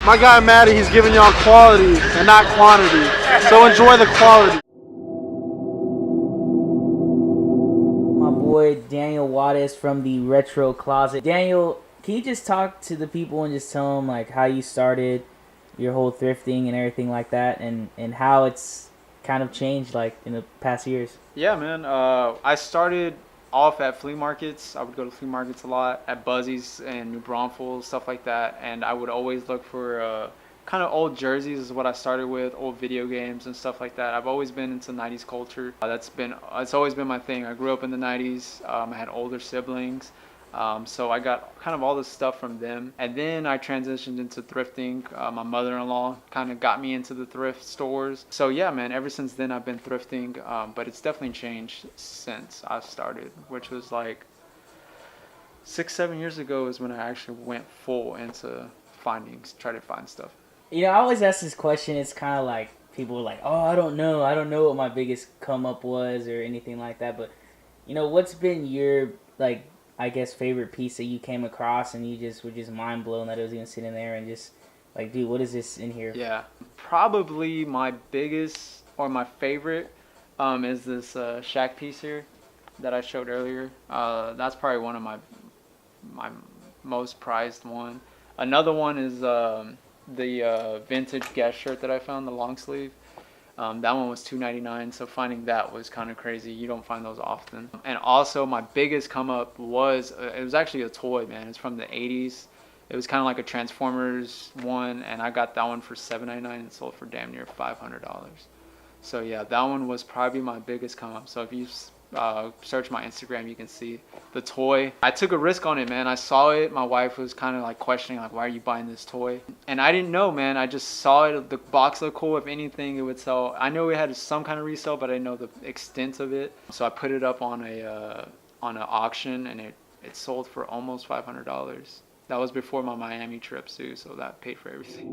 My guy Matty, he's giving y'all quality and not quantity. So enjoy the quality. My boy Daniel Wattis from the Retro Closet. Daniel, can you just talk to the people and just tell them like how you started your whole thrifting and everything like that, and how it's kind of changed like in the past years? Yeah, man. I started off at flea markets. I would go to flea markets a lot, at Buzzies and New Braunfels, stuff like that. And I would always look for kind of old jerseys is what I started with, old video games and stuff like that. I've always been into 90s culture. It's always been my thing. I grew up in the 90s. I had older siblings. So I got kind of all this stuff from them. And then I transitioned into thrifting. My mother-in-law kind of got me into the thrift stores. So yeah, man, ever since then I've been thrifting. But it's definitely changed since I started, which was like 6, 7 years ago is when I actually went full into try to find stuff. You know, I always ask this question. It's kind of like people are like, "Oh, I don't know. I don't know what my biggest come up was or anything like that." But you know, what's been your like, I guess, favorite piece that you came across and you just were just mind blown that it was even sitting there and just like, dude, what is this in here? Yeah, probably my biggest or my favorite is this Shaq piece here that I showed earlier. That's probably one of my most prized one. Another one is the vintage Guess shirt that I found, the long sleeve. That one was $2.99, so finding that was kind of crazy. You don't find those often. And also, my biggest come up was it was actually a toy, man. It's from the '80s. It was kind of like a Transformers one, and I got that one for $7.99 and sold for damn near $500. So yeah, that one was probably my biggest come up. So if you search my Instagram, you can see the toy. I took a risk on it, man. I saw it. My wife was kind of like questioning, like, why are you buying this toy? And I didn't know, man. I just saw it. The box looked cool. If anything, it would sell. I know it had some kind of resale, but I didn't know the extent of it. So I put it up on an auction, and it sold for almost $500. That was before my Miami trip too, so that paid for everything.